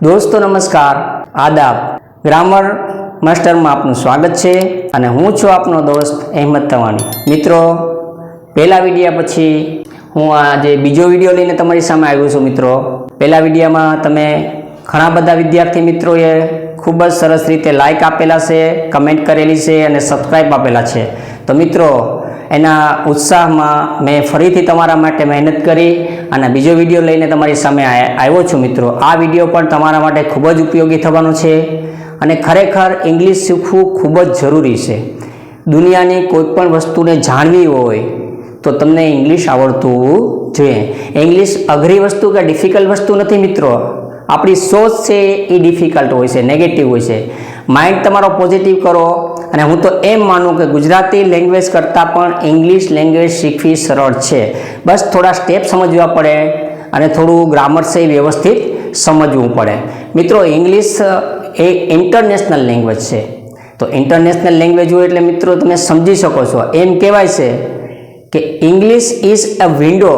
दोस्तों नमस्कार, आदाब। ग्रामर मास्टर में आपनु स्वागत है और हूँ छूँ आपनो दोस्त अहमद तवाणी। मित्रों, पहला विडियो पछी हूँ आज बीजो विडियो लईने तमारी सामे आव्यो छुं। मित्रों, पहला विडियो में तमे घणा बधा विद्यार्थी मित्रोए खूब ज सरस रीते लाइक आपेला छे, कमेंट करेली छे अने सब्सक्राइब आपेला छे। तो मित्रों, एना उत्साह में मैं फरीथी तमारा माटे मेहनत करी अने बीजो विडियो लईने तमारी सामे आव्यो छुं। मित्रों, आ विडियो पण तमारा माटे खूब ज उपयोगी थवानो छे अने खरेखर इंग्लिश शीखवुं खूब ज जरूरी छे। दुनियानी कोईपण वस्तुने जाणवी होय तो तमने इंग्लिश आवडતું જોઈએ। इंग्लिश अघरी वस्तु के डिफिकल्ट वस्तु नहीं मित्रों। आपणी सोच है ये डिफिकल्ट होय छे, नेगेटिव होय छे। माइंड तमारो पॉजिटिव करो अने हूँ तो एम मानु कि गुजराती लैंग्वेज करता पण इंग्लिश लैंग्वेज शीखवी सरल छे। बस थोड़ा स्टेप समझवा पड़े अने थोड़ू ग्रामर से व्यवस्थित समझवू पड़े। मित्रों, इंग्लिश ए इंटरनेशनल लैंग्वेज है। तो इंटरनेशनल लैंग्वेज हो एटले मित्रों तमे समझी शको छो। एम कहेवाय छे कि English is a window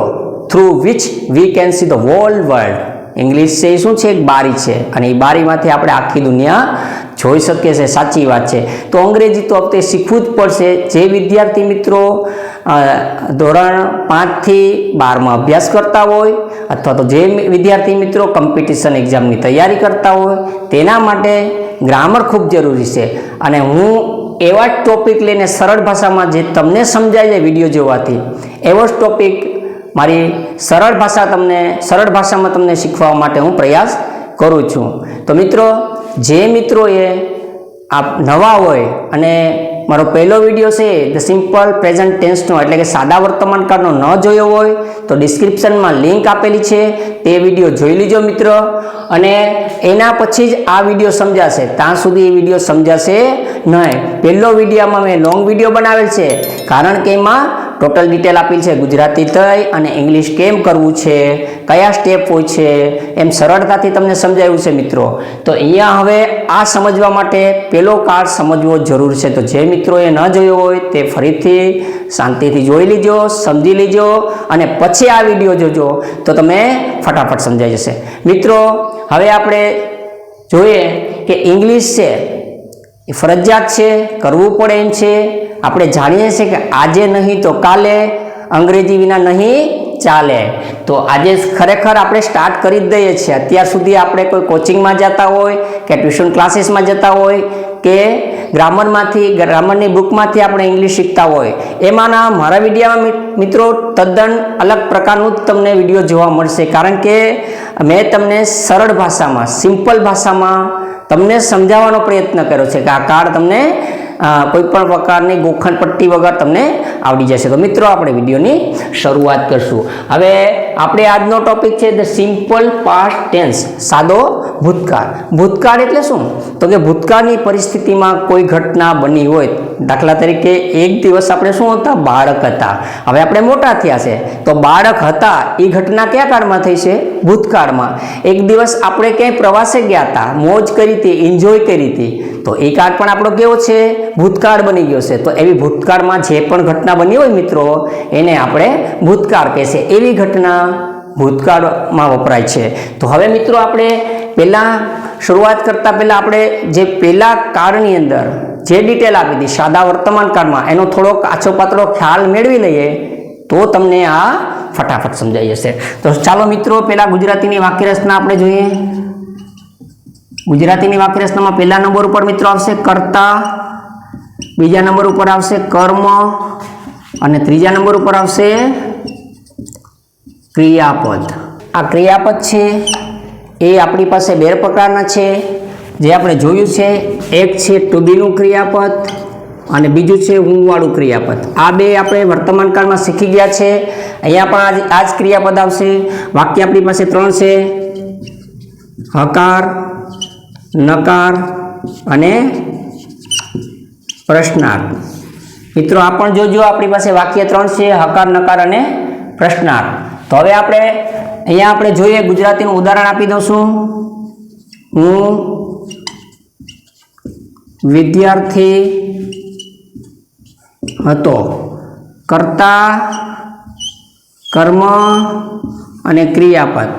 through which we can see the whole world. English से शू है, एक बारी है और बारी में आपणे आखी दुनिया જોઈ શકીએ છીએ। સાચી વાત છે। તો અંગ્રેજી તો આપણે શીખવું જ પડશે। જે વિદ્યાર્થી મિત્રો ધોરણ 5 થી 12 માં અભ્યાસ કરતા હોય અથવા તો જે વિદ્યાર્થી મિત્રો કોમ્પિટિશન એક્ઝામની તૈયારી કરતા હોય તેના માટે ગ્રામર ખૂબ જરૂરી છે। અને હું એવા ટોપિક લઈને સરળ ભાષામાં જે તમને સમજાય જાય વિડીયો જોવાથી એવો જ ટોપિક મારી સરળ ભાષામાં તમને શીખવા માટે હું પ્રયાસ કરું છું। તો મિત્રો, जे मित्रोए आप नवा होय अने मारो पहलो विडियो से द सिंपल प्रेजेंट टेन्स नो एटले के सादा वर्तमान काळनो न जोयो होय तो डिस्क्रिप्शन में लिंक आपेली छे, ते विडियो जोई लीजो मित्र। अने एना पछी ज आ विडियो समजाशे, त्यां सुधी विडियो समजाशे नहीं। पहलो विडियो में मैं लॉन्ग विडियो बनावेल छे कारण के एमां टोटल डिटेल आपी छे। गुजराती थई अने इंग्लिश केम करवू छे, कया स्टेप होय छे, एम सरळताथी तमने समजाव्युं छे मित्रों। तो अहींया हवे आ समजवा माटे पहेलो कार्ड समजवो जरूर छे। तो जे मित्रोए न जोयो होय ते फरीथी शांतिथी जोई लीजो, समजी लीजो अने पछी आ विडियो जोजो तो तमे फटाफट समजाई जशे। मित्रों, हवे आपणे जोईए के इंग्लिश छे ए फरजियात छे, करवू पड़े एम छे। આપણે જાણીએ છીએ કે આજે નહીં તો કાલે અંગ્રેજી વિના નહીં ચાલે। તો આજે ખરેખર આપણે સ્ટાર્ટ કરી જ દઈએ છીએ। અત્યાર સુધી આપણે કોઈ કોચિંગમાં જતા હોય કે ટ્યુશન ક્લાસીસમાં જતા હોય કે ગ્રામરની બુકમાંથી આપણે ઇંગ્લિશ શીખતા હોય એમાંના મારા વિડીયોમાં મિત્રો તદ્દન અલગ પ્રકારનું તમને વિડીયો જોવા મળશે। કારણ કે મેં તમને સરળ ભાષામાં, સિમ્પલ ભાષામાં તમને સમજાવવાનો પ્રયત્ન કર્યો છે કે આ કાર્ડ તમને कोईपण प्रकारनी गोखण पट्टी वगर तमने आवड़ी जशे। तो मित्रों, आपणे विडियोनी शरूआत करशुं। हवे आपणे आजनो टॉपिक छे द सिम्पल पास्ट टेन्स, सादो भूतकाळ। भूतकाळ एटले शुं? तो के भूतकाळनी परिस्थितिमां कोई घटना बनी होय। दाखला तरीके एक दिवस आपणे शुं हता? बाळक हता। हवे आपणे मोटा थया छे तो बाळक हता ए घटना क्या काळमां थई छे? भूतकाळमां। एक दिवस आपणे क्यांय प्रवासे गया हता, मौज करी हती, एन्जॉय करी हती तो ए काळ पण आपणो केवो छे? भूतकाळ बनी गयो छे। तो एवी भूतकाळमां जे पण घटना बनी होय मित्रों एने आपणे भूतकाळ कहेशे। एवी घटना भूतकाळमां वपराय छे। तो हवे मित्रों, आपणे पहेला शुरुआत करता पहेला आपणे जे पहेला काळनी अंदर जे डिटेल आपी हती सादा वर्तमान काळमां एनो थोड़ो आछो पातळो ख्याल मेळवी लईए तो तमने आ फटाफट समजाई जशे। तो चालो मित्रों, पहेला गुजरातीनी वाक्यरचना आपणे जोईए। गुजरातीनी वाक्यरचनामां पहेला नंबर पर मित्रों आवशे कर्ता, बीजा नंबर पर आवशे कर्म अने त्रीजा नंबर पर आवशे क्रियापद। आ क्रियापद छे ए आपणी पासे बे प्रकारना छे जे आपणे जोयुं छे। एक छे टू बी नुं क्रियापद अने बीजुं छे हूँ वाळुं क्रियापद। आ बे आपणे वर्तमान काळमां शीखी गया छे। अहींया पण आज क्रियापद आवशे। वाक्य आपणी पासे 3 छे, हकार, नकार अने प्रश्नार्थ। मित्रों, आ पण जोजो आपणी पासे वाक्य 3 छे, हकार, नकार अने प्रश्नार्थ। तो हवे आपणे अहींया आपणे जोईए गुजरातीनुं उदाहरण आपी दઉં છું। हूँ विद्यार्थी हतो। कर्ता, कर्म अने क्रियापद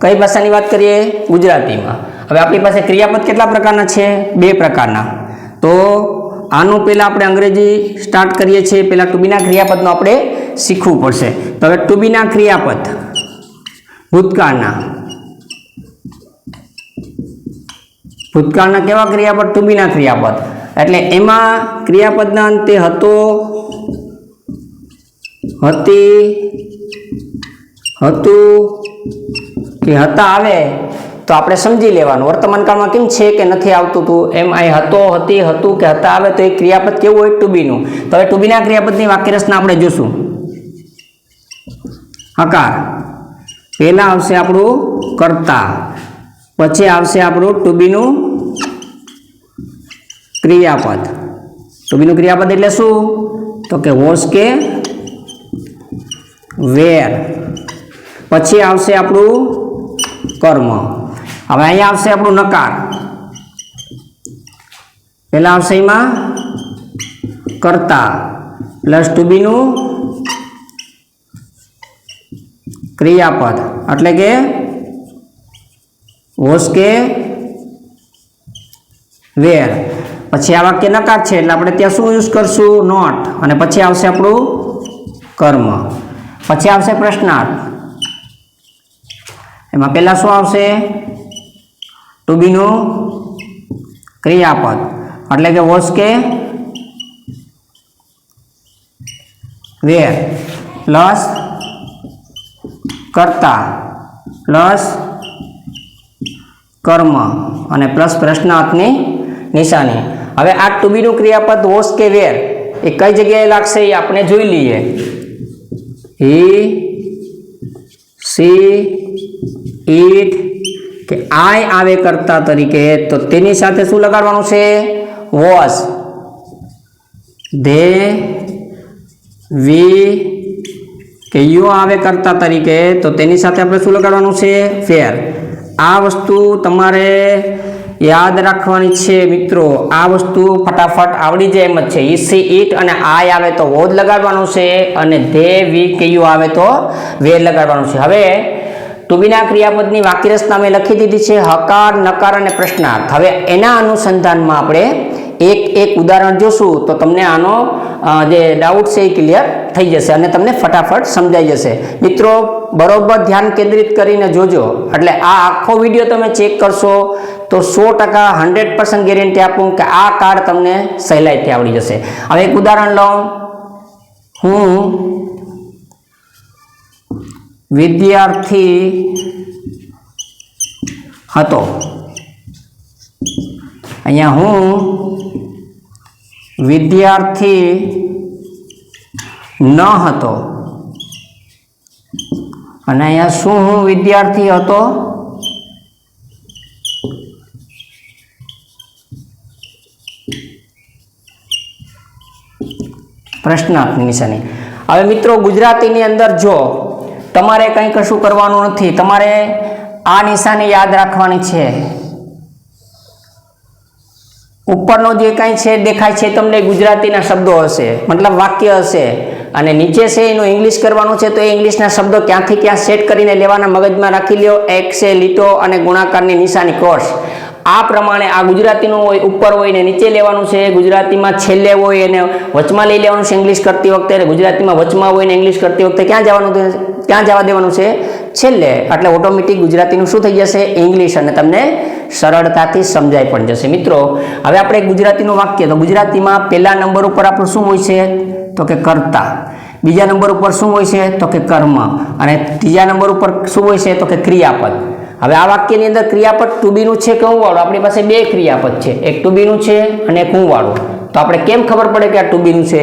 કઈ ભાષાની વાત કરીએ? ગુજરાતીમાં. હવે આપણી પાસે ક્રિયાપદ કેટલા પ્રકારના છે? 2 પ્રકારના. તો આનું પહેલાં આપણે અંગ્રેજી સ્ટાર્ટ કરીએ છીએ. પહેલાં ટુ બીના ક્રિયાપદનું આપણે શીખવું પડશે. તો હવે ટુ બીના ક્રિયાપદ ભૂતકાળના કેવા ક્રિયાપદ? ટુ બીના ક્રિયાપદ. એટલે એમાં ક્રિયાપદના અંતે હતો, હતી, હતું કે હતા આવે તો આપણે સમજી લેવાનું. વર્તમાન કાળમાં કેમ છે કે નથી આવતું હતું, એમ અહીં હતો, હતી, હતું કે હતા આવે તો એ ક્રિયાપદ કેવું હોય? ટુ બીનું. તો હવે ટુ બીના ક્રિયાપદની વાક્યરચના આપણે જોશું. હકાર, પહેલા આવશે આપણું કર્તા, પછી આવશે આપણું ટુ બીનું ક્રિયાપદ. ટુ બીનું ક્રિયાપદ એટલે શું? તો કે વોસ કે વેર. પછી આવશે આપણું કર્મ. હવે અહીંયા આવશે આપણું નકાર. પહેલા આવશે એમાં કર્તા પ્લસ ટુ બીનું ક્રિયાપદ એટલે કે વોસ કે વેર. પછી આ વાક્ય નકાર છે એટલે આપણે ત્યાં શું યુઝ કરશું? નોટ. અને પછી આવશે આપણું કર્મ. પછી આવશે પ્રશ્નાર્થ. એમાં પહેલા શું આવશે? ટુ બીનું ક્રિયાપદ એટલે કે વોસ કે વેર પ્લસ કર્તા પ્લસ કર્મ અને પ્લસ પ્રશ્નાર્થની નિશાની. હવે આ ટુ બીનું ક્રિયાપદ વોસ કે વેર એ કઈ જગ્યાએ લાગશે એ આપણે જોઈ લઈએ. હી, સી, ઈટ કે આય આવે કર્તા તરીકે તો તેની સાથે શું લગાડવાનું છે? વોસ. ધે, વી કે યુ આવે કર્તા તરીકે તો તેની સાથે આપણે શું લગાડવાનું છે? ફેર. આ વસ્તુ તમારે યાદ રાખવાની છે મિત્રો. આ વસ્તુ ફટાફટ આવડી જાય એમ જ છે. ઈ, સી, ઈટ અને આય આવે તો વોજ લગાડવાનું છે અને ધે, વી કે યુ આવે તો વેર લગાડવાનું છે. હવે ટુ બીના ક્રિયાપદની વાક્યરચના મેં લખી દીધી છે. હકાર, નકાર અને પ્રશ્નાર્થ. હવે એના અનુસંધાનમાં આપણે એક ઉદાહરણ જોશું તો તમને આનો જે ડાઉટ છે એ ક્લિયર થઈ જશે અને તમને ફટાફટ સમજાઈ જશે. મિત્રો બરોબર ધ્યાન કેન્દ્રિત કરીને જોજો. એટલે આ આખો વિડીયો તમે ચેક કરશો તો 100% 100% ગેરંટી આપું કે આ કાર્ડ તમને સહેલાઈથી આવડી જશે. હવે એક ઉદાહરણ લઉં. હું વિદ્યાર્થી હતો. અહીંયા હું વિદ્યાર્થી ન હતો અને અહીંયા શું હું વિદ્યાર્થી હતો? પ્રશ્નાર્થની નિશાની. હવે મિત્રો ગુજરાતીની અંદર જો તમારે કંઈ કશું કરવાનું નથી, તમારે આ નિશાની યાદ રાખવાની છે. ઉપરનો જે કાંઈ છે દેખાય છે તમને ગુજરાતીના શબ્દો હશે, મતલબ વાક્ય હશે, અને નીચે છે એનું ઇંગ્લિશ કરવાનું છે. તો એ ઇંગ્લિશના શબ્દો ક્યાંથી ક્યાં સેટ કરીને લેવાના, મગજમાં રાખી લ્યો. એક છે લીટો અને ગુણાકારની નિશાની કોર્સ. આ પ્રમાણે આ ગુજરાતીનું હોય ઉપર હોય ને નીચે લેવાનું છે. ગુજરાતીમાં છેલ્લે હોય અને વચમાં લઈ લેવાનું છે ઇંગ્લિશ કરતી વખતે, અને ગુજરાતીમાં વચમાં હોય ને ઇંગ્લિશ કરતી વખતે ક્યાં જવા દેવાનું છે? છેલ્લે. એટલે ઓટોમેટિક ગુજરાતીનું શું થઈ જશે? ઇંગ્લિશ. અને તમને સરળતાથી સમજાઈ પણ જશે. મિત્રો હવે આપણે ગુજરાતીનું વાક્ય, તો ગુજરાતીમાં પહેલા નંબર ઉપર આપણું શું હોય છે? તો કે કર્તા. બીજા નંબર ઉપર શું હોય છે? તો કે કર્મ. અને ત્રીજા નંબર ઉપર શું હોય છે? તો કે ક્રિયાપદ. હવે આ વાક્યની અંદર ક્રિયાપદ ટુ બીનું છે કે હું વાળું? આપણી પાસે 2 ક્રિયાપદ છે, એક ટુ બીનું છે અને એક હું વાળું. તો આપણે કેમ ખબર પડે કે આ ટુ બીનું છે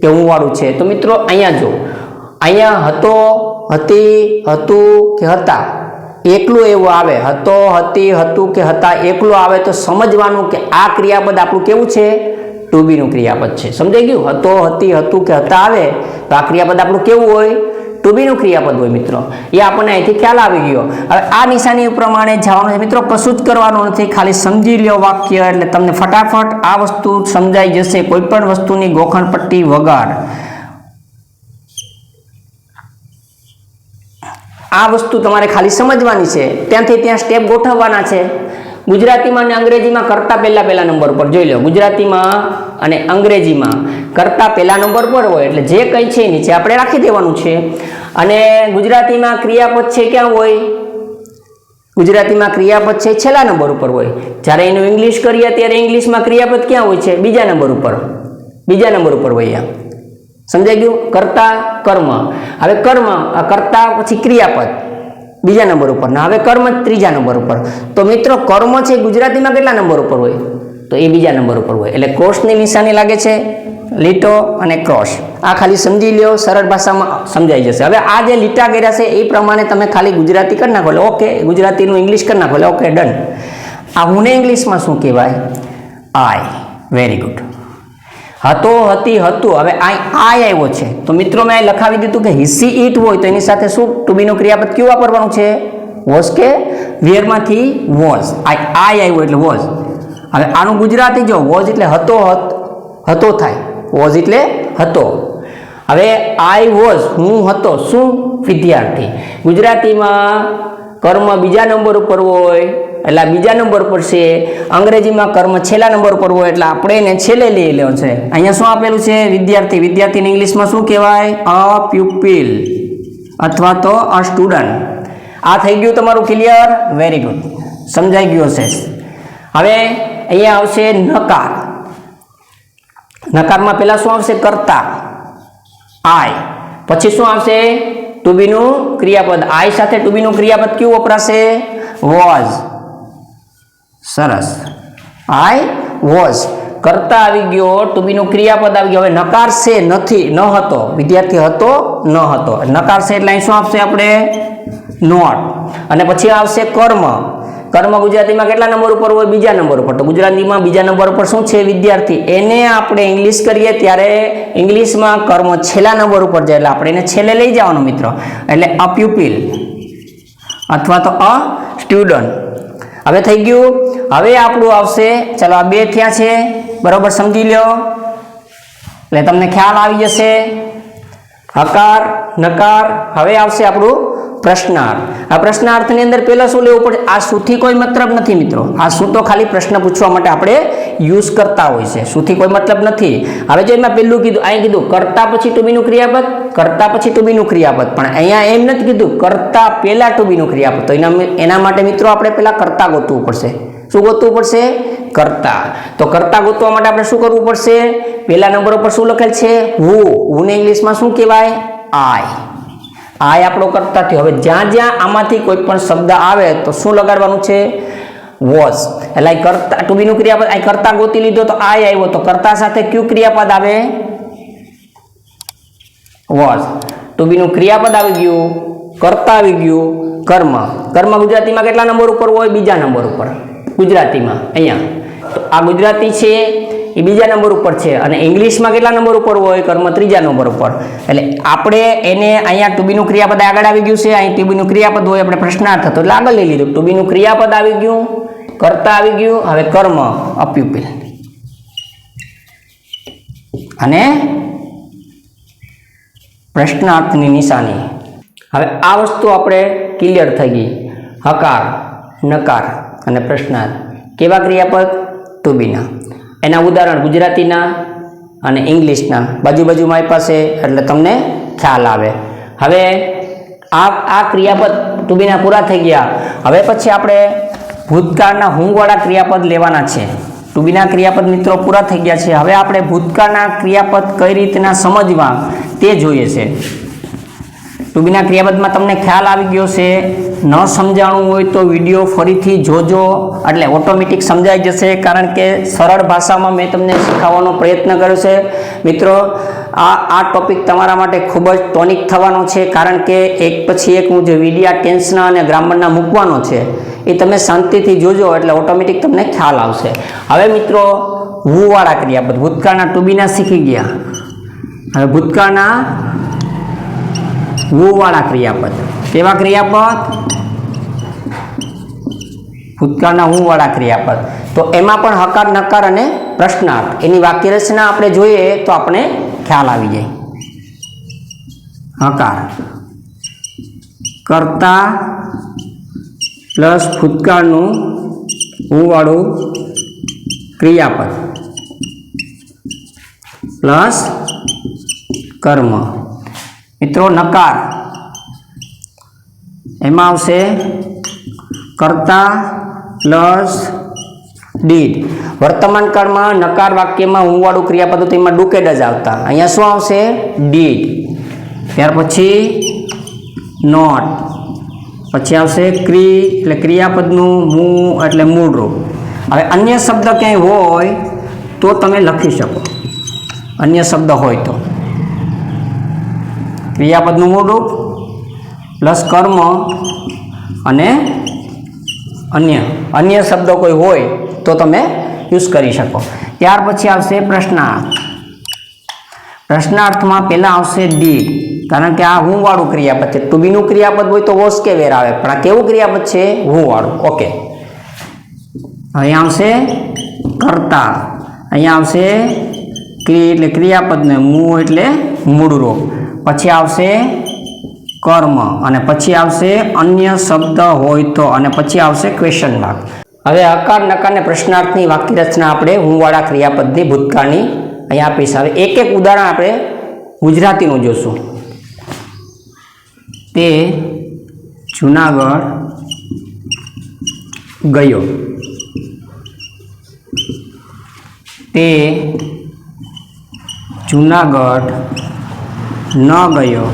કે હું વાળું છે? તો મિત્રો અહીંયા જો, અહીંયા હતો, હતી, હતું કે હતા એકલું એવું આવે. હતો, હતી, હતું કે હતા એકલું આવે તો સમજવાનું કે આ ક્રિયાપદ આપણું કેવું છે? ટુ બીનું ક્રિયાપદ છે. સમજાઈ ગયું? હતો, હતી, હતું કે હતા આવે તો આ ક્રિયાપદ આપણું કેવું હોય? ટુ બીનું ક્રિયાપદ હોય. મિત્રો એ આપણને અહીંથી ખ્યાલ આવી ગયો. હવે આ નિશાની પ્રમાણે જવાનું છે. મિત્રો કશું જ કરવાનું નથી, ખાલી સમજી લો વાક્ય એટલે તમને ફટાફટ આ વસ્તુ સમજાઈ જશે કોઈ પણ વસ્તુની ગોખણપટ્ટી વગર. આ વસ્તુ તમારે ખાલી સમજવાની છે, ત્યાંથી ત્યાં સ્ટેપ ગોઠવવાના છે. ગુજરાતીમાં અને અંગ્રેજીમાં કરતા પહેલા નંબર પર જોઈ લો. ગુજરાતીમાં અને અંગ્રેજીમાં કરતા પહેલા નંબર પર હોય એટલે જે કંઈ છે નીચે આપણે રાખી દેવાનું છે. અને ગુજરાતીમાં ક્રિયાપદ છે ક્યાં હોય? ગુજરાતીમાં ક્રિયાપદ છે છેલ્લા નંબર ઉપર હોય. જ્યારે એનું ઇંગ્લિશ કરીએ ત્યારે ઇંગ્લિશમાં ક્રિયાપદ ક્યાં હોય છે? બીજા નંબર ઉપર હોય. સમજાઈ ગયું? કર્તા કર્મ. હવે કર્મ કર્તા પછી ક્રિયાપદ બીજા નંબર ઉપર, ને હવે કર્મ ત્રીજા નંબર ઉપર. તો મિત્રો કર્મ છે ગુજરાતીમાં કેટલા નંબર ઉપર હોય? તો એ બીજા નંબર ઉપર હોય. એટલે ક્રોસની નિશાની લાગે છે, લીટો અને ક્રોસ. આ ખાલી સમજી લ્યો, સરળ ભાષામાં સમજાઈ જશે. હવે આ જે લીટા કર્યા છે એ પ્રમાણે તમે ખાલી ગુજરાતી કરી નાખો એટલે ઓકે, ગુજરાતીનું ઇંગ્લિશ કરી નાખો એટલે ઓકે, ડન. આ હું ને ઇંગ્લિશમાં શું કહેવાય? આઈ. Very good. હતો, હતી, હતું. હવે આઈ આવ્યો છે તો મિત્રો મેં લખાવી દીધું કે હિસી ઈટ હોય તો એની સાથે શું ટુ-બી નું ક્રિયાપદ કયું વાપરવાનું છે? વોઝ કે વેરમાંથી વોઝ. આઈ આવ્યો એટલે વોઝ. હવે આનું ગુજરાતી જો વોઝ એટલે હતો થાય, વોઝ એટલે હતો. હવે આઈ વોઝ હું હતો શું? વિદ્યાર્થી. ગુજરાતીમાં કર્મ બીજા નંબર ઉપર હોય એટલે બીજા નંબર પર છે. અંગ્રેજીમાં કર્મ છેલ્લા નંબર પર હોય એટલે આપણે એને છેલ્લે લઈ લેવો છે. અહીંયા શું આપેલું છે? વિદ્યાર્થી. વિદ્યાર્થીને ઇંગ્લિશમાં શું કહેવાય? અ પ્યુપિલ અથવા તો અ સ્ટુડન્ટ. આ થઈ ગયું તમારું ક્લિયર? વેરી ગુડ, સમજાઈ ગયું હશે. હવે અહીંયા આવશે નકાર. નકારમાં પહેલા શું આવશે? કર્તા આઈ. પછી શું આવશે? ટુ-બી નું ક્રિયાપદ. આઈ સાથે ટુ-બી નું ક્રિયાપદ કયું વપરાશે? વોઝ. સરસ. I was. કરતા આવી ગયો, ટુ-બી નું ક્રિયાપદ આવી ગયો. હવે નકાર છે નથી, ન હતો. વિદ્યાર્થી હતો, ન હતો. નકાર છે એટલે અહીં શું આપશે આપણે? નોટ. અને પછી આવશે કર્મ. કર્મ ગુજરાતીમાં કેટલા નંબર ઉપર હોય? બીજા નંબર ઉપર. તો ગુજરાતીમાં બીજા નંબર ઉપર શું છે? વિદ્યાર્થી. એને આપણે ઇંગ્લિશ કરીએ ત્યારે ઇંગ્લિશમાં કર્મ છેલ્લા નંબર ઉપર જાય એટલે આપણે એને છેલ્લે લઈ જવાનું મિત્રો. એટલે અ પ્યુપિલ અથવા તો અ સ્ટુડન્ટ. હવે થઈ ગયું. હવે આપણું આવશે, ચાલો આ બે થયા છે, બરોબર સમજી લો એટલે તમને ખ્યાલ આવી જશે. હકાર, નકાર. હવે આવશે આપણું પ્રશ્નાર્થ. આ પ્રશ્નાર્થની અંદર પહેલા શું લેવું પડે? આ શુંથી કોઈ મતલબ નથી મિત્રો. આ શું તો ખાલી પ્રશ્ન પૂછવા માટે આપણે યુઝ કરતા હોય છે, શુંથી કોઈ મતલબ નથી. હવે જો એમાં પહેલું કીધું, અહીં કીધું કરતા પછી ટુ-બી નું ક્રિયાપદ, કરતા પછી ટુ-બી નું ક્રિયાપદ. પણ અહીંયા એમ નથી કીધું કરતા પહેલા ટુ-બી નું ક્રિયાપદ. તો એના માટે મિત્રો આપણે પહેલા કરતા ગોતવું પડશે. શું ગોતવું પડશે? કરતા. તો કરતા ગોતવા માટે આપણે શું કરવું પડશે? પહેલા નંબર ઉપર શું લખેલ છે? હું ને ઇંગ્લિશમાં શું કહેવાય? આઈ. આઈ આપણો કરતા થયો. હવે જ્યાં જ્યાં આમાંથી કોઈ પણ શબ્દ આવે તો શું લગાડવાનું છે? વોઝ. એટલે કરતા ટુ-બી નું ક્રિયાપદ આ કરતા ગોતી લીધો તો આઈ આવ્યો, તો કરતા સાથે કયું ક્રિયાપદ આવે? વોઝ. ટુ-બી નું ક્રિયાપદ આવી ગયું, કરતા આવી ગયું, કર્મ. કર્મ ગુજરાતીમાં કેટલા નંબર ઉપર હોય? બીજા નંબર ઉપર ગુજરાતીમાં. અહીંયા તો આ ગુજરાતી છે એ બીજા નંબર ઉપર છે અને ઇંગ્લિશમાં કેટલા નંબર ઉપર હોય? કર્મ ત્રીજા નંબર ઉપર. એટલે આપણે એને અહીંયા ટુ-બી નું ક્રિયાપદ આગળ આવી ગયું છે. અહીં ટુ-બી નું ક્રિયાપદ હોય આપણે પ્રશ્નાર્થ હતો એટલે આગળ લઈ લીધું. ટુ-બી નું ક્રિયાપદ આવી ગયું, કરતા આવી ગયું. હવે કર્મ અ પ્યુપિલ અને પ્રશ્નાર્થની નિશાની. હવે આ વસ્તુ આપણે ક્લિયર થઈ ગઈ. હકાર, નકાર અને પ્રશ્નાર્થ. કેવા ક્રિયાપદ? ટુ-બીના. એના ઉદાહરણ ગુજરાતીના અને ઇંગ્લિશના બાજુમાં આપ્યા છે એટલે તમને ખ્યાલ આવે. હવે આ ક્રિયાપદ ટુ-બીના પૂરા થઈ ગયા. હવે પછી આપણે ભૂતકાળના હુંવાળા ક્રિયાપદ લેવાના છે. ટુ-બીના ક્રિયાપદ મિત્રો પૂરા થઈ ગયા છે. હવે આપણે ભૂતકાળના ક્રિયાપદ કઈ રીતના સમજવા તે જોઈએ છે. ટુ-બીના ક્રિયાપદમાં તમને ખ્યાલ આવી ગયો છે. ન સમજાણું હોય તો વિડીયો ફરીથી જોજો એટલે ઓટોમેટિક સમજાઈ જશે. કારણ કે સરળ ભાષામાં મેં તમને શીખવવાનો પ્રયત્ન કર્યો છે. મિત્રો આ ટોપિક તમારા માટે ખૂબ જ ટોનિક થવાનો છે. કારણ કે એક પછી એક હું જે વિડીયા ટેન્સના અને ગ્રામરના મૂકવાનો છે એ તમે શાંતિથી જોજો એટલે ઓટોમેટિક તમને ખ્યાલ આવશે. હવે મિત્રો હુવાળા ક્રિયાપદ ભૂતકાળના ટુ-બીના શીખી ગયા. હવે ભૂતકાળના હુવાળા ક્રિયાપદ. કેવા ક્રિયાપદ? ભૂતકાળના હુવાળા ક્રિયાપદ. તો એમાં પણ હકાર, નકાર અને પ્રશ્નાર્થ એની વાક્ય રચના આપણે જોઈએ તો આપણે ખ્યાલ આવી જાય. હકાર, કર્તા પ્લસ ભૂતકાળનું હું-વાળું ક્રિયાપદ પ્લસ કર્મ. મિત્રો નકાર એમાં આવશે કર્તા પ્લસ ડીડ. વર્તમાન કાળમાં નકાર વાક્યમાં હું-વાળું ક્રિયાપદ તો એમાં ડુકેડ જ આવતા. અહીંયા શું આવશે? ડીડ. ત્યાર પછી નોટ, પછી આવશે ક્રી એટલે ક્રિયાપદનું હું એટલે મૂળ રૂપ. હવે અન્ય શબ્દ ક્યાંય હોય તો તમે લખી શકો. અન્ય શબ્દ હોય તો ક્રિયાપદનું મૂળ રૂપ પ્લસ કર્મ અને અન્ય શબ્દ કોઈ હોય તો તમે યુઝ કરી શકો. ત્યાર પછી આવશે પ્રશ્નાર્થ. પ્રશ્નાર્થમાં પહેલાં આવશે ડીડ, કારણ કે આ હું-વાળું ક્રિયાપદ છે. ટુ બીનું ક્રિયાપદ હોય તો વોસ કે વેર આવે, પણ આ કેવું ક્રિયાપદ છે? હું-વાળું. ઓકે, અહીંયા આવશે કર્તા, અહીંયા આવશે ક્રિ એટલે ક્રિયાપદને, મૂળ એટલે મૂળ રૂપ, પછી આવશે કર્મ અને પછી આવશે અન્ય શબ્દ હોય તો, અને પછી આવશે ક્વેશ્ચન માર્ક. હવે હકાર, નકાર ને પ્રશ્નાર્થની વાક્ય રચના આપણે હું-વાળા ક્રિયાપદની ભૂતકાળની અહીંયા આપીશ. હવે એક એક ઉદાહરણ આપણે ગુજરાતીનું જોશું. તે જુનાગઢ ગયો. તે જુનાગઢ ન ગયો.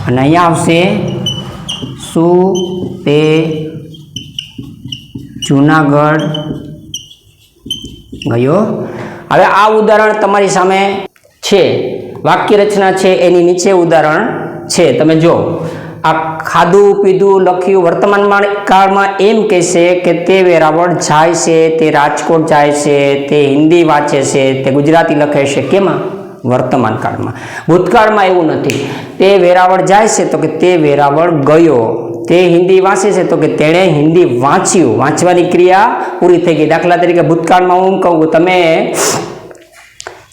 અને અહીંયા આવશે શું તે જુનાગઢ ગયો. હવે આ ઉદાહરણ તમારી સામે છે, વાક્ય રચના છે, એની નીચે ઉદાહરણ છે. તમે જો, આ ખાધું પીધું લખ્યું વર્તમાન કાળમાં એમ કહેશે કે તે વેરાવળ જાય છે, તે રાજકોટ જાય છે, તે હિન્દી વાંચે છે, તે ગુજરાતી લખે છે. કેમાં? વર્તમાન કાળમાં. ભૂતકાળમાં એવું નથી. તે વેરાવળ જાય છે તો કે તે વેરાવળ ગયો. તે હિન્દી વાંચે છે તો કે તેણે હિન્દી વાંચ્યું. વાંચવાની ક્રિયા પૂરી થઈ ગઈ. દાખલા તરીકે ભૂતકાળમાં હું કહું, તમે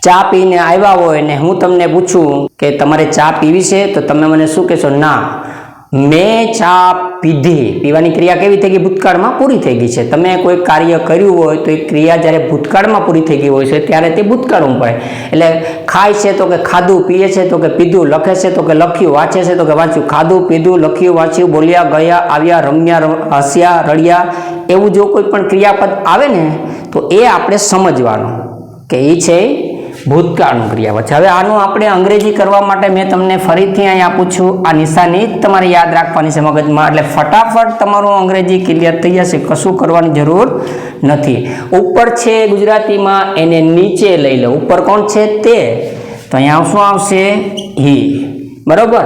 ચા પીને આવ્યા હોય ને હું તમને પૂછું કે તમારે ચા પીવી છે, તો તમે મને શું કહેશો? ના, મેં ચા પીધી. પીવાની ક્રિયા કેવી થઈ ગઈ? ભૂતકાળમાં પૂરી થઈ ગઈ છે. તમે કોઈ કાર્ય કર્યું હોય તો એ ક્રિયા જ્યારે ભૂતકાળમાં પૂરી થઈ ગઈ હોય છે ત્યારે તે ભૂતકાળમાં પડે. એટલે ખાય છે તો કે ખાધું, પીએ છે તો કે પીધું, લખે છે તો કે લખ્યું, વાંચે છે તો કે વાંચ્યું. ખાધું, પીધું, લખ્યું, વાંચ્યું, બોલ્યા, ગયા, આવ્યા, રમ્યા, હસ્યા, રડ્યા, એવું જો કોઈ પણ ક્રિયાપદ આવે ને તો એ આપણે સમજવાનું કે એ છે ભૂતકાળનું ક્રિયાપદ છે. હવે આનું આપણે અંગ્રેજી કરવા માટે મેં તમને ફરીથી અહીં આપું છું. આ નિશાની તમારે યાદ રાખવાની છે મગજમાં, એટલે ફટાફટ તમારું અંગ્રેજી ક્લિયર થઈ જશે. કશું કરવાની જરૂર નથી. ઉપર છે ગુજરાતીમાં, એને નીચે લઈ લો. ઉપર કોણ છે? તે. તો અહીંયા શું આવશે? હી. બરોબર.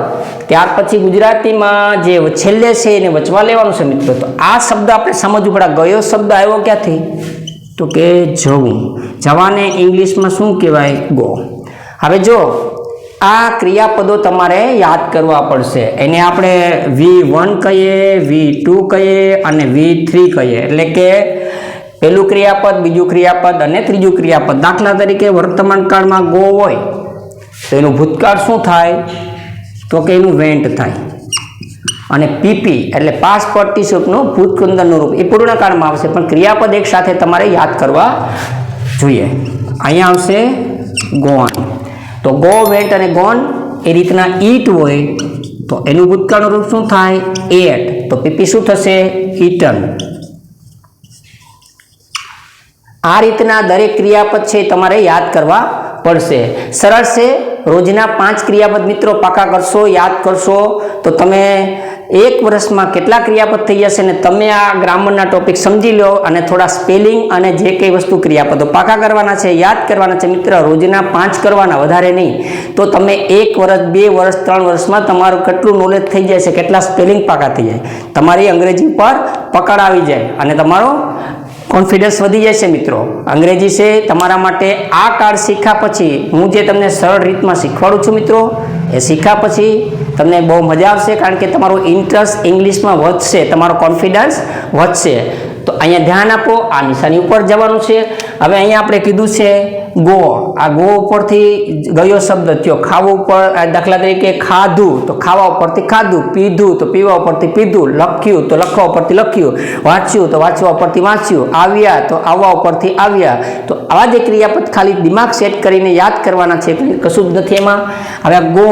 ત્યાર પછી ગુજરાતીમાં જે છેલ્લે છે એને વચવા લેવાનું છે મિત્રો. તો આ શબ્દ આપણે સમજવું પડે. ગયો શબ્દ આવ્યો ક્યાંથી? તો કે જવું. જવાને ઇંગ્લિશમાં શું કહેવાય? ગો. હવે જો આ ક્રિયાપદો તમારે યાદ કરવા પડશે. એને આપણે V1 કહીએ, V2 કહીએ અને V3 કહીએ. એટલે કે પહેલું ક્રિયાપદ, બીજું ક્રિયાપદ અને ત્રીજું ક્રિયાપદ. દાખલા તરીકે વર્તમાન કાળમાં ગો હોય તો એનું ભૂતકાળ શું થાય? તો કે એનું વેન્ટ થાય. અને પીપી એટલે પાસ્ટ પાર્ટિસિપનું ભૂતકંદનનું રૂપ એ પૂર્ણકાળમાં આવશે, પણ ક્રિયાપદ એક સાથે તમારે યાદ કરવા જોઈએ. અહીંયા આવશે ગોન. તો ગો, વેન્ટ અને ગોન એ રીતના ઈટ હોય તો એનું ભૂતકાળનું રૂપ શું થાય? એટ. તો પીપી શું થશે? ઈટન. આ રીતના દરેક ક્રિયાપદ છે તમારે યાદ કરવા પડશે. સરળ છે. રોજના 5 ક્રિયાપદ મિત્રો પાકા કરશો, યાદ કરશો તો તમે એક વર્ષમાં કેટલા ક્રિયાપદ થઈ જશે ને તમે આ ગ્રામરના ટોપિક સમજી લો અને થોડા સ્પેલિંગ અને જે કઈ વસ્તુ ક્રિયાપદો પાકા કરવાના છે, યાદ કરવાના છે મિત્ર. રોજના 5 કરવાના, વધારે નહીં. તો તમે 1 વર્ષ, 2 વર્ષ, 3 વર્ષમાં તમારું કેટલું નોલેજ થઈ જાય છે, કેટલા સ્પેલિંગ પાકા થઈ જાય, તમારી અંગ્રેજી પર પકડ આવી જાય અને તમારો કોન્ફિડન્સ વધી જશે મિત્રો. અંગ્રેજી છે તમારા માટે આ કાર્ડ શીખ્યા પછી હું જે તમને સરળ રીતમાં શીખવાડું છું મિત્રો, એ શીખ્યા પછી તમને બહુ મજા આવશે, કારણ કે તમારો ઇન્ટરેસ્ટ ઇંગ્લિશમાં વધશે, તમારો કોન્ફિડન્સ વધશે. તો અહીંયા ધ્યાન આપો. આ નિશાની ઉપર જવાનું છે. હવે અહીંયા આપણે કીધું છે ગો, આ ગો ઉપરથી ગયો શબ્દ થયો. ખાવું ઉપર દાખલા તરીકે ખાધું તો ખાવા ઉપરથી ખાધું, પીધું તો પીવા ઉપરથી પીધું, લખ્યું તો લખવા ઉપરથી લખ્યું, વાંચ્યું તો વાંચવા ઉપરથી વાંચ્યું, આવ્યા તો આવવા ઉપરથી આવ્યા. તો આવા જે ક્રિયાપદ ખાલી દિમાગ સેટ કરીને યાદ કરવાના છે, કશું જ નથી એમાં. હવે ગો,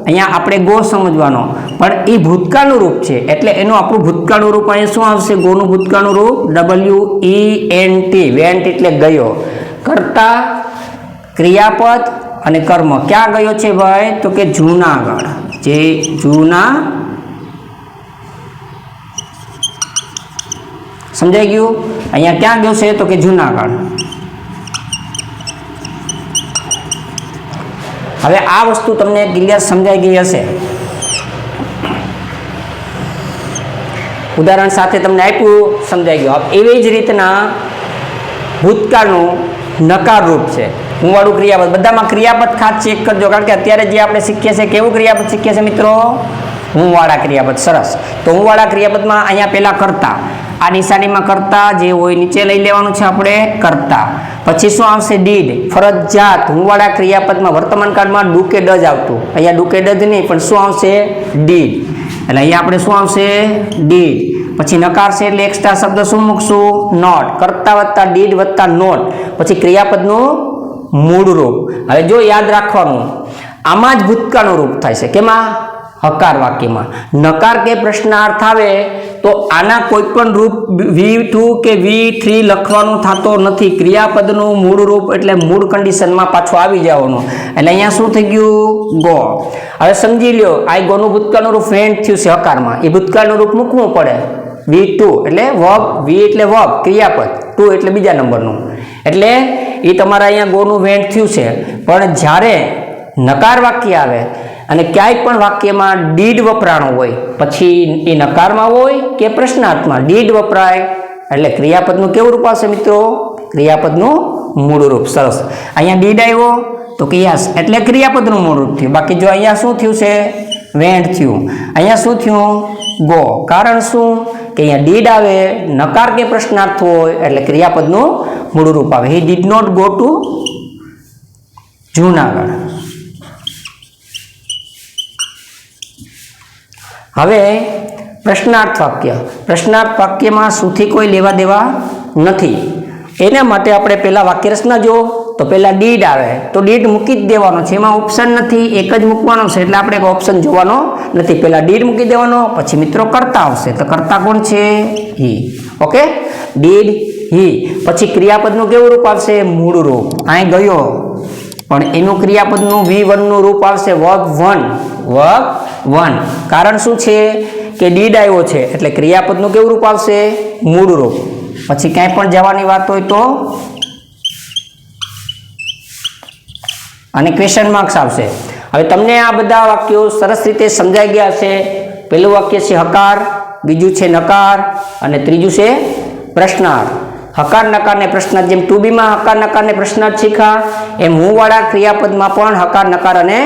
અહીંયા આપણે ગો સમજવાનો, પણ એ ભૂતકાળનું રૂપ છે એટલે એનું આપણું ભૂતકાળનું રૂપ અહીંયા શું આવશે? ગોનું ભૂતકાળનું રૂપ WENT, વેન્ટ એટલે ગયો. કર્તા, ક્રિયાપદ અને કર્મ ક્યાં ગયો છે ભાઈ? તો કે જૂનાગઢ. જે જૂના, સમજાઈ ગયું? અહીંયા ક્યાં ગયો છે? તો કે જૂનાગઢ. હવે આ વસ્તુ તમને ક્લિયર સમજાઈ ગઈ હશે. ઉદાહરણ સાથે તમને આપ્યું, સમજાઈ ગયું. એવી જ રીતના ભૂતકાળનું નકાર રૂપ છે, હું વાળું ક્રિયાપદ. બધામાં ક્રિયાપદ ખાસ ચેક કરજો, કારણ કે અત્યારે જે આપણે શીખીએ છીએ કેવું ક્રિયાપદ શીખીએ છીએ મિત્રો? હું વાળા ક્રિયાપદ. સરસ. તો હું વાળા ક્રિયાપદમાં અહીંયા પહેલા કરતા, આ નિશાનીમાં કરતા જે હોય નીચે લઈ લેવાનું છે આપણે, કરતા. પછી શું આવશે? ડીડ. ફરજિયાત હું વાળા ક્રિયાપદમાં વર્તમાન કાળમાં ડુ કે ડઝ આવતું, અહીંયા ડુ કે ડઝ નહીં, પણ શું આવશે? ડીડ. એટલે અહીંયા આપણે શું આવશે? ડીડ. પછી નકાર છે એટલે એક્સ્ટ્રા શબ્દ શું મૂકશું? નોટ. કરતા વત્તા ડીડ વત્તા નોટ. પછી ક્રિયાપદનું મૂળ રૂપ. હવે જો યાદ રાખવાનું, આમાં જ ભૂતકાળનું રૂપ થાય છે. કેમાં? હકાર વાક્યમાં. નકાર કે પ્રશ્નાર્થ આવે તો આના કોઈ પણ રૂપ V2 કે V3 લખવાનું થતો નથી. ક્રિયાપદનું મૂળ રૂપ એટલે મૂળ કન્ડિશનમાં પાછું આવી જવાનું. એટલે અહીંયા શું થઈ ગયું? ગો. હવે સમજી લ્યો, આ ગોનું ભૂતકાળનું રૂપ વેન્ટ થયું છે હકારમાં, એ ભૂતકાળનું રૂપ મૂકવું પડે. V2 એટલે વર્બ, V એટલે વર્બ ક્રિયાપદ, 2 એટલે બીજા નંબરનું. એટલે એ તમારા અહીંયા ગોનું વેન્ટ થયું છે. પણ જ્યારે નકાર વાક્ય આવે અને ક્યાંય પણ વાક્યમાં ડીડ વપરાણો હોય, પછી એ નકારમાં હોય કે પ્રશ્નાર્થમાં ડીડ વપરાય એટલે ક્રિયાપદનું કેવું રૂપ આવશે મિત્રો? ક્રિયાપદનું મૂળ રૂપ. સરસ. અહીંયા ડીડ આવ્યો તો કે યસ એટલે ક્રિયાપદનું મૂળ રૂપ થયું. બાકી જો અહીંયા શું થયું છે? વેન્ટ થયું. અહીંયા શું થયું? ગો. કારણ શું? કે અહીંયા ડીડ આવે, નકાર કે પ્રશ્નાર્થ હોય એટલે ક્રિયાપદનું મૂળ રૂપ આવે. He did not go to Junagadh. હવે પ્રશ્નાર્થ વાક્ય. પ્રશ્નાર્થ વાક્યમાં શુંથી કોઈ લેવા દેવા નથી. એના માટે આપણે પહેલા વાક્ય રચના જો, તો પહેલા ડીડ આવે તો ડીડ મૂકી જ દેવાનો છે, એમાં ઓપ્શન નથી, એક જ મૂકવાનો છે. એટલે આપણે ઓપ્શન જોવાનો નથી, પહેલા ડીડ મૂકી દેવાનો. પછી મિત્રો કરતા આવશે, તો કરતા કોણ છે? હી. Okay, did he. પછી ક્રિયાપદનું કેવું રૂપ આવશે? મૂળ રૂપ. અહીં ગયો પણ એનું ક્રિયાપદનું V1 નું રૂપ આવશે વર્બ 1. વર્બ 1. કારણ શું છે? કે ડીડ આવ્યો છે એટલે ક્રિયાપદનું કેવું રૂપ આવશે? મૂળ રૂપ. પછી ક્યાંય પણ જવાની વાત હોય તો અને ક્વેશ્ચન માર્ક્સ આવશે. હવે તમને આ બધા વાક્યો સરસ રીતે સમજાઈ ગયા હશે. પહેલું વાક્ય છે હકાર, બીજું છે નકાર અને ત્રીજું છે પ્રશ્નાર્થ. હકાર નકાર ને પ્રશ્નાર્થ, જેમ 2B માં હકાર નકાર ને પ્રશ્નાર્થ શીખા, એમ હું વાળા ક્રિયાપદમાં પણ હકાર નકાર અને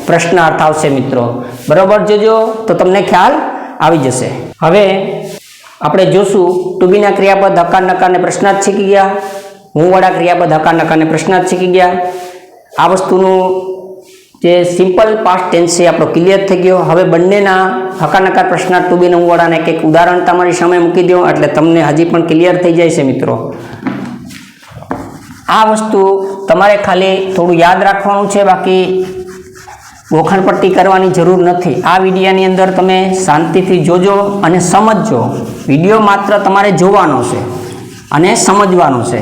પ્રશ્નાર્થ આવશે મિત્રો. બરોબર જોજો તો તમને ખ્યાલ આવી જશે. હવે આપણે જોશું 2B ના ક્રિયાપદ હકાર નકાર ને પ્રશ્નાર્થ શીખી ગયા, હું વાળા ક્રિયાપદ હકાર નકાર ને પ્રશ્નાર્થ શીખી ગયા. આ વસ્તુનું જે સિમ્પલ પાસ્ટ ટેન્સ છે આપણો ક્લિયર થઈ ગયો. હવે બંનેના હકાર નકાર પ્રશ્નાર્થ 2B ને હું વાળાને એક ઉદાહરણ તમારી સામે મૂકી દો એટલે તમને હજી પણ ક્લિયર થઈ જાય છે મિત્રો. આ વસ્તુ તમારે ખાલી થોડું યાદ રાખવાનું છે, બાકી ગોખણપટ્ટી કરવાની જરૂર નથી. આ વિડીયોની અંદર તમે શાંતિથી જોજો અને સમજજો. વિડીયો માત્ર તમારે જોવાનો છે અને સમજવાનો છે,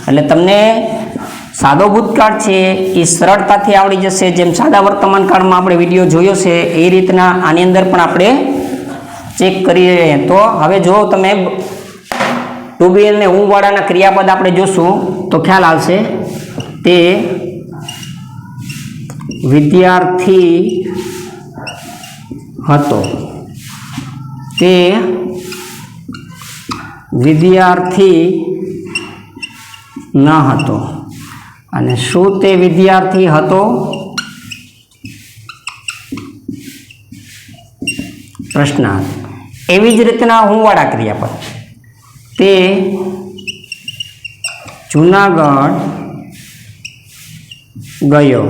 એટલે તમને સાદો ભૂતકાળ છે એ સરળતાથી આવડી જશે. જેમ સાદા વર્તમાન કાળમાં આપણે વિડીયો જોયો છે એ રીતના આની અંદર પણ આપણે ચેક કરીએ. તો હવે જો તમે 2B અને હું વાળાના ક્રિયાપદ આપણે જોશું તો ખ્યાલ આવશે. તે વિદ્યાર્થી હતો, તે વિદ્યાર્થી ન હતો. અને શું તે વિદ્યાર્થી હતો? પ્રશ્નાર્થ. એવી જ રીતના હું વાળા ક્રિયાપદ, તે જૂનાગઢ ગયો.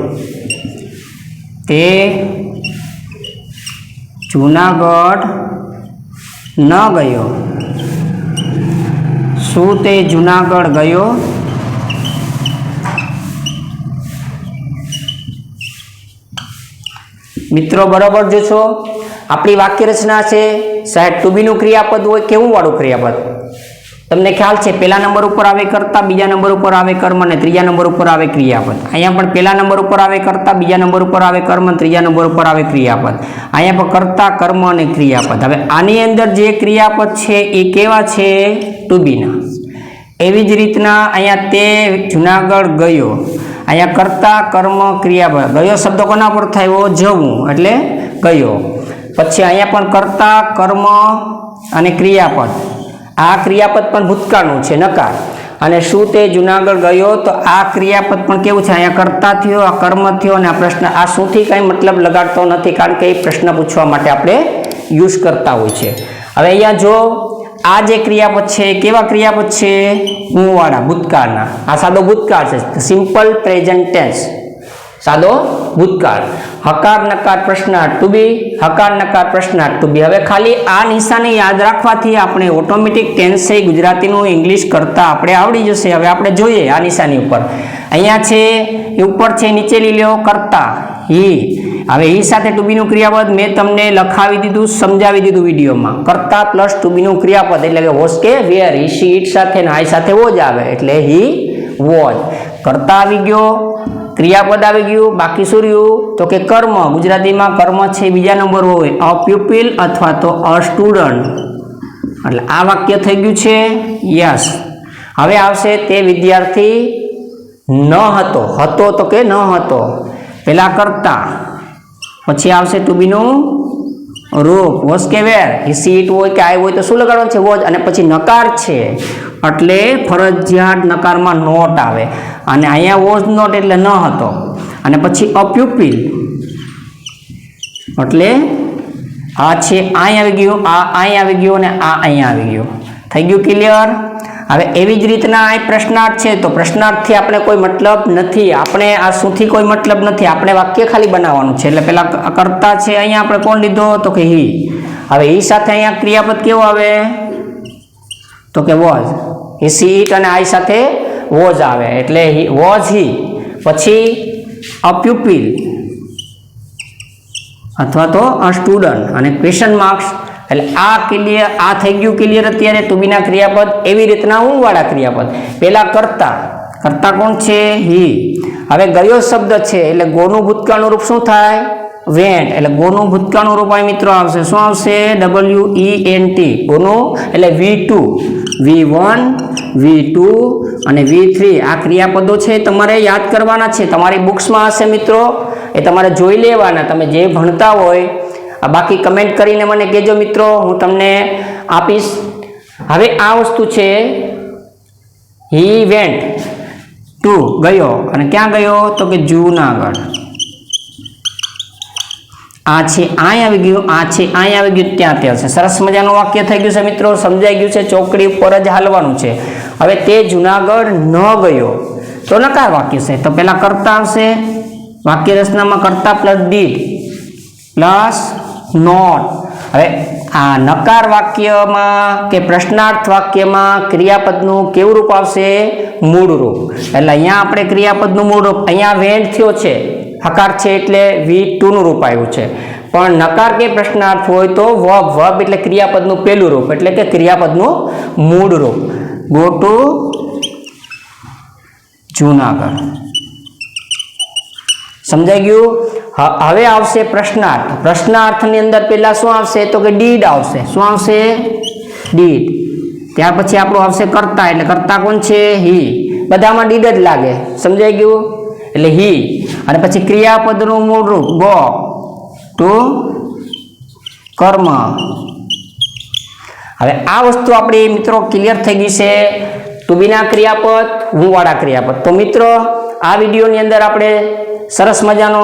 તે જુનાગઢ ન ગયો. શું તે જુનાગઢ ગયો? મિત્રો બરાબર જો છો. આપણી વાક્ય રચના છે સાહેબ ટુ બીનું ક્રિયાપદ હોય કેવું વાળું ક્રિયાપદ? તમને ખ્યાલ છે પહેલા નંબર ઉપર આવે કર્તા, બીજા નંબર ઉપર આવે કર્મ અને ત્રીજા નંબર ઉપર આવે ક્રિયાપદ. અહીંયા પણ પહેલા નંબર ઉપર આવે કર્તા, બીજા નંબર ઉપર આવે કર્મ, ત્રીજા નંબર ઉપર આવે ક્રિયાપદ. અહીંયા પણ કર્તા, કર્મ અને ક્રિયાપદ. હવે આની અંદર જે ક્રિયાપદ છે એ કેવા છે? ટુ બીના. એવી જ રીતના અહીંયા તે જુનાગઢ ગયો. અહીંયા કર્તા, કર્મ, ક્રિયાપદ. ગયો શબ્દ કોના પર થયો? જવું એટલે ગયો. પછી અહીંયા પણ કર્તા, કર્મ અને ક્રિયાપદ. આ ક્રિયાપદ પણ ભૂતકાળનું છે નકાર. અને શું તે જુનાગઢ ગયો? તો આ ક્રિયાપદ પણ કેવું છે? અહીંયા કર્તા થયો, આ કર્મ થયો અને આ પ્રશ્ન. આ શુંથી કંઈ મતલબ લગાડતો નથી, કારણ કે એ પ્રશ્ન પૂછવા માટે આપણે યુઝ કરતા હોય છે. હવે અહીંયા જો આ જે ક્રિયાપદ છે કેવા ક્રિયાપદ છે? હું-વાળા, ભૂતકાળના. આ સાદો ભૂતકાળ છે, સિમ્પલ પ્રેઝન્ટ ટેન્સ, સાદો ભૂતકાળ. હકાર નકાર પ્રશ્નાર્થ ટુ બી, હકાર નકાર પ્રશ્નાર્થ ટુ બી. હવે ખાલી આ નિશાને યાદ રાખવાથી આપણે ઓટોમેટિક ટેન્સ છે ગુજરાતીનું ઇંગ્લિશ કરતા આપણે આવડી જશે. હવે આપણે જોઈએ આ નિશાની ઉપર. અહીંયા છે એ ઉપર છે, નીચે લઈ લો કરતા હી. હવે ઈ સાથે ટુ બીનું ક્રિયાપદ મેં તમને લખાવી દીધું, સમજાવી દીધું વિડીયોમાં. કરતા પ્લસ ટુ બીનું ક્રિયાપદ એટલે કે વોઝ કે વેર. હી શી ઇટ સાથે ને આઈ સાથે વોઝ આવે એટલે હી વોઝ. કરતા આવી ગયો, ક્રિયાપદ આવી ગયું, બાકી શું રહ્યું? તો કે કર્મ. ગુજરાતીમાં કર્મ છે બીજા નંબર હોય, અ પ્યુપિલ અથવા તો અ સ્ટુડન્ટ. એટલે આ વાક્ય થઈ ગયું છે યસ. હવે આવશે તે વિદ્યાર્થી ન હતો. હતો તો કે ન હતો. પેલા કરતા, પછી આવશે ટુ બીનું રૂપ વોઝ કે વેર. હી સી ઇટ હોય કે આઈ હોય તો શું લગાડવાનું છે? વોઝ. અને પછી નકાર છે એટલે ફરજિયાત નકારમાં નોટ આવે. અને અહીંયા વોઝ નોટ એટલે ન હતો. અને પછી અ પ્યુપિલ એટલે આ છે અહીં આવી ગયું, આ અહીં આવી ગયું અને આ અહીંયા આવી ગયું. થઈ ગયું ક્લિયર? હવે એવી જ રીતના આ પ્રશ્નાર્થ છે તો પ્રશ્નાર્થથી આપણે કોઈ મતલબ નથી. આપણે આ શુંથી કોઈ મતલબ નથી. આપણે વાક્ય ખાલી બનાવવાનું છે. એટલે પેલા કરતા છે, અહીંયા આપણે કોણ લીધો? તો કે હી. હવે હી સાથે અહીંયા ક્રિયાપદ કેવો આવે? તો કે વોઝ. હી સી ઇટ અને આઈ સાથે વોઝ આવે એટલે વોઝ હી. પછી અ પ્યુપિલ અથવા તો અ સ્ટુડન્ટ અને ક્વેશ્ચન માર્ક્સ. એટલે આ ક્લિયર, આ થઈ ગયું ક્લિયર અત્યારે ટુ બીના ક્રિયાપદ. એવી રીતના હું-વાળા ક્રિયાપદ. પેલા કરતા, કરતા કોણ છે? હી. હવે ગયો શબ્દ છે એટલે ગોનું ભૂતકાળનું રૂપ શું થાય? વેન્ટ. એટલે ગોનું ભૂતકાળનું રૂપ અહીં મિત્રો આવશે. શું આવશે? WENT. ગોનું એટલે V2, V1, V2 અને V3. આ ક્રિયાપદો છે તમારે યાદ કરવાના છે. તમારી બુક્સમાં હશે મિત્રો, એ તમારે જોઈ લેવાના તમે જે ભણતા હોય. બાકી કમેન્ટ કરીને મને કહેજો મિત્રો, હું તમને આપીશ. હવે આ વસ્તુ છે હી વેન્ટ ટુ, ગયો. અને ક્યાં ગયો? તો કે જૂનાગઢ. આ છે અહીં આવી ગયું, આ છે અહીં આવી ગયું, ત્યાં ત્યાં છે. સરસ મજાનું વાક્ય થઈ ગયું છે મિત્રો, સમજાઈ ગયું છે. ચોકડી ઉપર જ હાલવાનું છે. હવે તે જુનાગઢ ન ગયો તો નકાર વાક્ય છે તો પેલા કરતા આવશે. વાક્ય રચનામાં કરતા પ્લસ ડીડ પ્લસ નોટ. હવે આ નકાર વાક્યમાં કે પ્રશ્નાર્થ વાક્યમાં ક્રિયાપદનું કેવું રૂપ આવશે? મૂળ રૂપ. એટલે અહીંયા આપણે ક્રિયાપદનું મૂળ રૂપ, અહીંયા વેન્ટ થયો છે, હકાર છે એટલે V2 નું રૂપ આવ્યું છે. પણ નકાર કે પ્રશ્નાર્થ હોય તો વર્બ. વર્બ એટલે ક્રિયાપદનું પહેલું રૂપ એટલે કે ક્રિયાપદનું મૂળ રૂપ. Go to Junagadh. સમજાઈ ગયું? હવે આવશે પ્રશ્નાર્થ. પ્રશ્નાર્થની અંદર પહેલા શું આવશે? તો કે ડીડ આવશે. શું આવશે? ડીડ. ત્યાર પછી આપણું આવશે કરતા. એટલે કરતા કોણ છે? હી. બધામાં ડીડ જ લાગે. સમજાઈ ગયું? એટલે હી. અને પછી ક્રિયાપદનું મૂળ રૂપ ગો ટુ કર્મ. હવે આ વસ્તુ આપણી મિત્રો ક્લિયર થઈ ગઈ છે. ટુ બીના ક્રિયાપદ, હું-વાળા ક્રિયાપદ. તો મિત્રો આ વિડીયોની અંદર આપણે સરસ મજાનો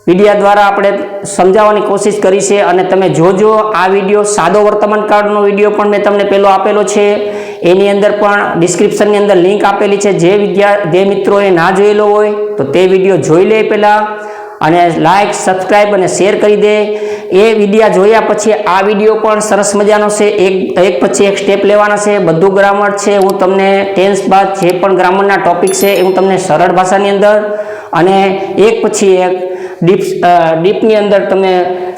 વિડીયો દ્વારા આપણે સમજાવવાની કોશિશ કરી છે. અને તમે જોજો આ વિડીયો, સાદો વર્તમાન કાળનો વિડીયો પણ મેં તમને પહેલો આપેલો છે. એની અંદર પણ ડિસ્ક્રિપ્શનની અંદર લિંક આપેલી છે. જે મિત્રોએ ના જોયેલો હોય તો તે વિડીયો જોઈ લે પહેલાં, અને લાઇક, સબસ્ક્રાઈબ અને શેર કરી દે. એ વિડીયા જોયા પછી આ વિડીયો પણ સરસ મજાનો છે. એક પછી એક સ્ટેપ લેવાના છે. બધું ગ્રામર છે. હું તમને ટેન્સ બાદ જે પણ ગ્રામરના ટોપિક છે એ હું તમને સરળ ભાષાની અંદર અને એક પછી એક ડીપની અંદર તમને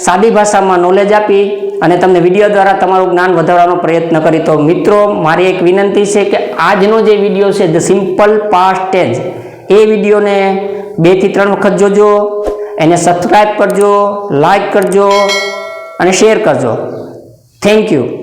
સાદી ભાષામાં નોલેજ આપી અને તમને વિડીયો દ્વારા તમારું જ્ઞાન વધારવાનો પ્રયત્ન કરી. તો મિત્રો, મારી એક વિનંતી છે કે આજનો જે વિડીયો છે ધ સિમ્પલ પાસ્ટ ટેન્સ, એ વિડીયોને 2 થી 3 વખત જોજો, એને સબસ્ક્રાઈબ કરજો, લાઈક કરજો અને શેર કરજો. Thank you.